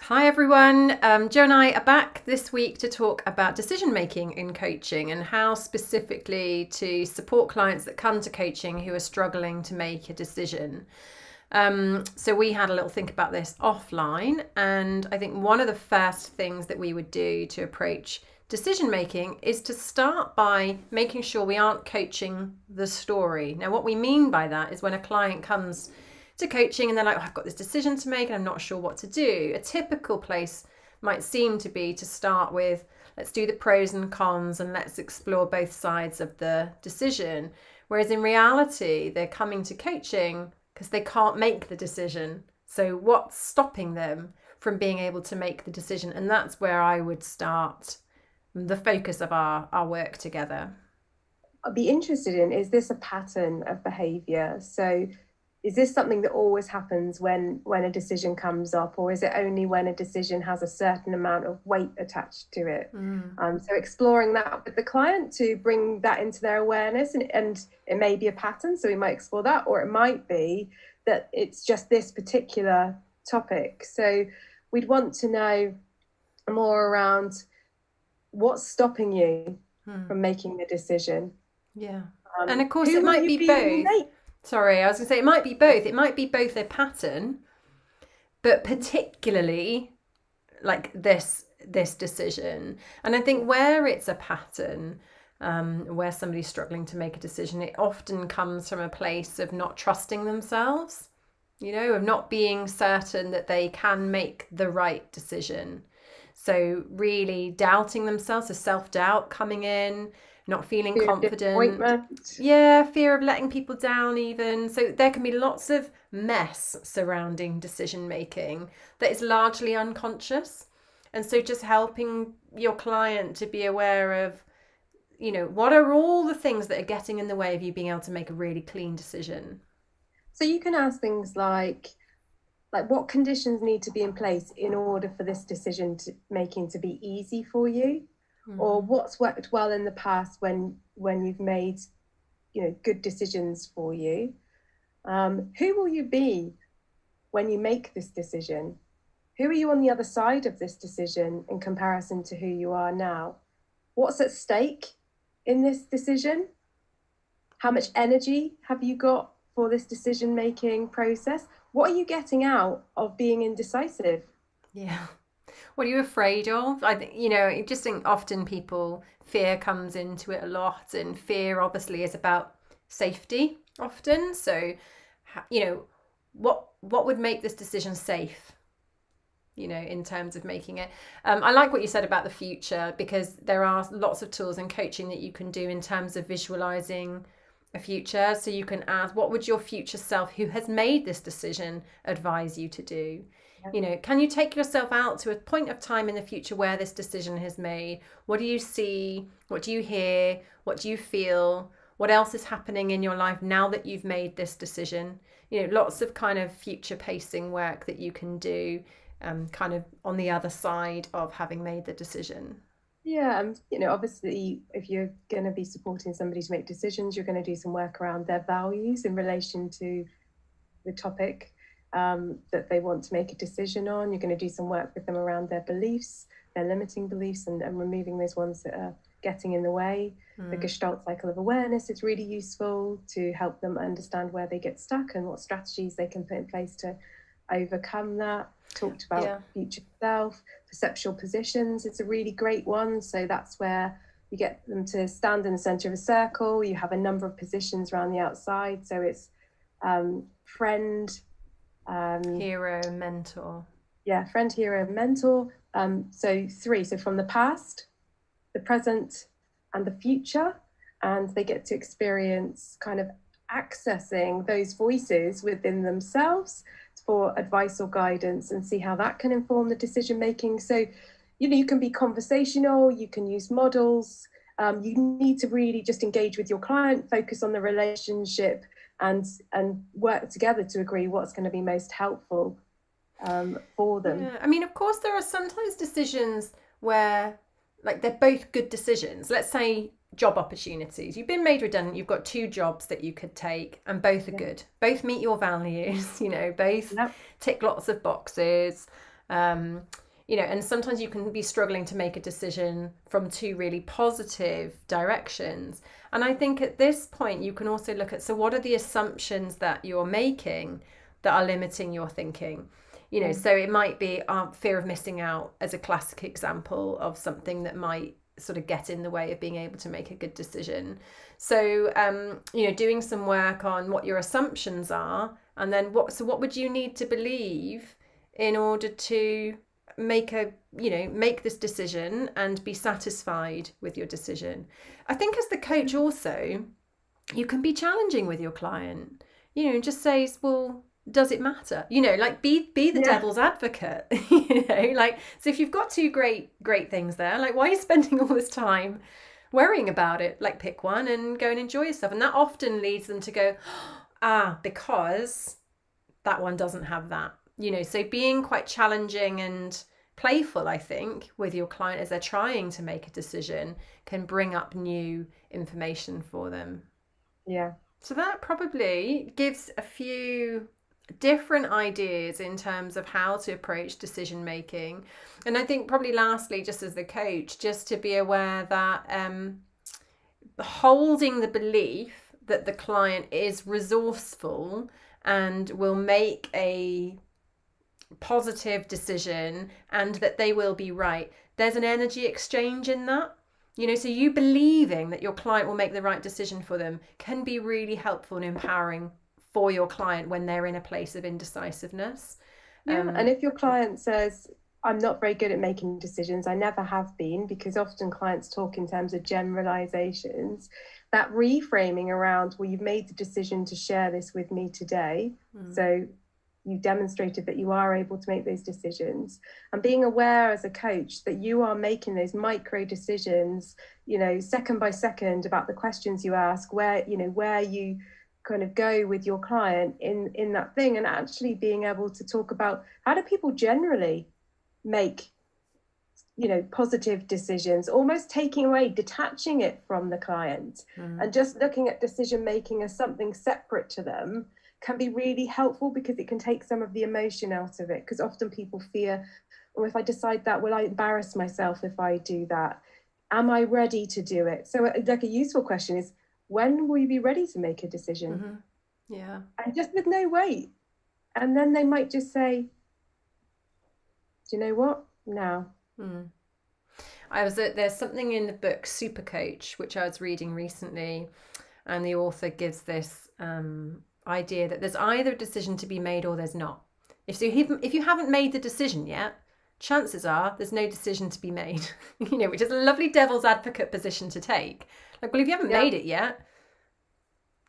Hi everyone, Joe and I are back this week to talk about decision making in coaching and how specifically to support clients that come to coaching who are struggling to make a decision. So we had a little think about this offline, and I think one of the first things that we would do to approach decision making is to start by making sure we aren't coaching the story. Now, what we mean by that is when a client comes to coaching and they're like, oh, I've got this decision to make and I'm not sure what to do. A typical place might seem to be to start with, let's do the pros and cons and let's explore both sides of the decision. Whereas in reality, they're coming to coaching because they can't make the decision. So what's stopping them from being able to make the decision? And that's where I would start the focus of our work together. I'd be interested in, is this a pattern of behavior? So is this something that always happens when a decision comes up, or is it only when a decision has a certain amount of weight attached to it? So exploring that with the client to bring that into their awareness, and it may be a pattern, so we might explore that, or it might be that it's just this particular topic. So we'd want to know more around what's stopping you from making the decision. Yeah. And of course, Who it will might you be be when you both. make? Sorry, I was going to say it might be both. It might be both a pattern, but particularly like this decision. And I think where it's a pattern, where somebody's struggling to make a decision, it often comes from a place of not trusting themselves, of not being certain that they can make the right decision. So really doubting themselves, so self-doubt coming in, not feeling Fear of confident. disappointment. Yeah, fear of letting people down even. So there can be lots of mess surrounding decision making that is largely unconscious. And so just helping your client to be aware of, what are all the things that are getting in the way of you being able to make a really clean decision? So you can ask things like what conditions need to be in place in order for this decision to making to be easy for you, or what's worked well in the past when you've made good decisions for you. Who will you be when you make this decision? Who are you on the other side of this decision in comparison to who you are now? What's at stake in this decision? How much energy have you got for this decision making process? What are you getting out of being indecisive? Yeah. What are you afraid of? I think, I just think often fear comes into it a lot, and fear obviously is about safety often. So, what would make this decision safe? In terms of making it. I like what you said about the future, because there are lots of tools in coaching that you can do in terms of visualizing a future. So you can ask, what would your future self who has made this decision advise you to do? Can you take yourself out to a point of time in the future where this decision is made? What do you see? What do you hear? What do you feel? What else is happening in your life now that you've made this decision? Lots of kind of future pacing work that you can do, kind of on the other side of having made the decision. Yeah, and obviously, if you're going to be supporting somebody to make decisions, you're going to do some work around their values in relation to the topic that they want to make a decision on. You're going to do some work with them around their beliefs, their limiting beliefs, and removing those ones that are getting in the way. The Gestalt cycle of awareness is really useful to help them understand where they get stuck and what strategies they can put in place to overcome that. Talked about future self. Perceptual positions, it's a really great one. So that's where you get them to stand in the center of a circle. You have a number of positions around the outside. So it's friend, hero, mentor. Yeah, friend, hero, mentor. So three. So from the past, the present, and the future. And they get to experience kind of accessing those voices within themselves for advice or guidance, and see how that can inform the decision making. So, you can be conversational, you can use models. You need to really just engage with your client, focus on the relationship, and work together to agree what's going to be most helpful for them. Yeah, I mean, of course, there are sometimes decisions where, like, they're both good decisions. Let's say job opportunities. You've been made redundant. You've got two jobs that you could take, and both are good. Both meet your values. Both tick lots of boxes. You know, and sometimes you can be struggling to make a decision from two really positive directions. And I think at this point, you can also look at, so what are the assumptions that you're making that are limiting your thinking? You know, so it might be fear of missing out as a classic example of something that might sort of get in the way of being able to make a good decision. So, you know, doing some work on what your assumptions are, and then what would you need to believe in order to make this decision and be satisfied with your decision. I think as the coach also, you can be challenging with your client, you know, and just say, well, does it matter? You know, like be the devil's advocate, you know, like, so if you've got two great things there, like, why are you spending all this time worrying about it? Like, pick one and go and enjoy yourself. And that often leads them to go, because that one doesn't have that. You know, so being quite challenging and playful, I think, with your client as they're trying to make a decision can bring up new information for them. Yeah. So that probably gives a few different ideas in terms of how to approach decision making. And I think probably lastly, just as the coach, just to be aware that holding the belief that the client is resourceful and will make a positive decision and that they will be right. There's an energy exchange in that. You know, so you believing that your client will make the right decision for them can be really helpful and empowering for your client when they're in a place of indecisiveness. And if your client says, I'm not very good at making decisions, I never have been, because often clients talk in terms of generalizations, that reframing around, well, you've made the decision to share this with me today. So you demonstrated that you are able to make those decisions, and being aware as a coach that you are making those micro decisions, you know, second by second, about the questions you ask, where you kind of go with your client in that thing, and actually being able to talk about how do people generally make, you know, positive decisions, almost detaching it from the client and just looking at decision making as something separate to them can be really helpful, because it can take some of the emotion out of it. Because often people fear, or if I decide that, will I embarrass myself if I do that? Am I ready to do it? So like a useful question is, when will you be ready to make a decision? Yeah. And just with no weight. And then they might just say, do you know what? Now. There's something in the book Super Coach, which I was reading recently, and the author gives this idea that there's either a decision to be made or there's not. If you haven't made the decision yet, chances are there's no decision to be made. You know, which is a lovely devil's advocate position to take. Like, well, if you haven't made it yet,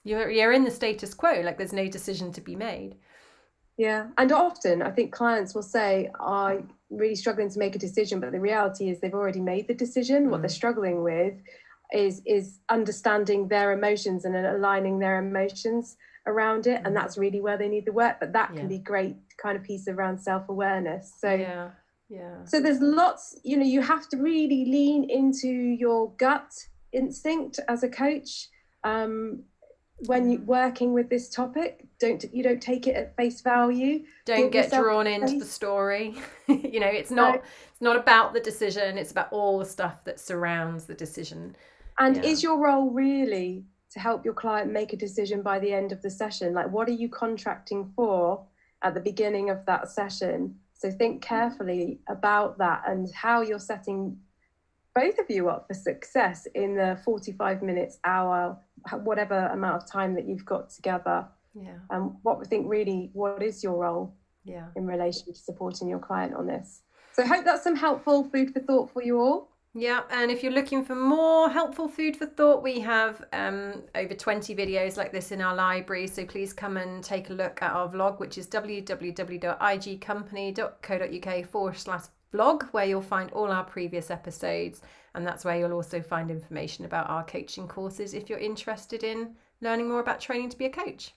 you're in the status quo. Like, there's no decision to be made. Yeah, and often I think clients will say, I'm really struggling to make a decision, but the reality is they've already made the decision. What they're struggling with is understanding their emotions and aligning their emotions around it, and that's really where they need the work. But that can be great kind of piece around self-awareness. So so there's lots, you know, you have to really lean into your gut instinct as a coach when you're working with this topic. You don't take it at face value. Don't get drawn into the story. You know, it's not about the decision, it's about all the stuff that surrounds the decision. And is your role really to help your client make a decision by the end of the session? Like, what are you contracting for at the beginning of that session? So think carefully about that and how you're setting both of you up for success in the 45 minutes, hour, whatever amount of time that you've got together. What is your role in relation to supporting your client on this? So I hope that's some helpful food for thought for you all. Yeah, and if you're looking for more helpful food for thought, we have over 20 videos like this in our library. So please come and take a look at our vlog, which is www.igcompany.co.uk/vlog, where you'll find all our previous episodes. And that's where you'll also find information about our coaching courses if you're interested in learning more about training to be a coach.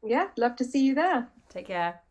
Yeah, love to see you there. Take care.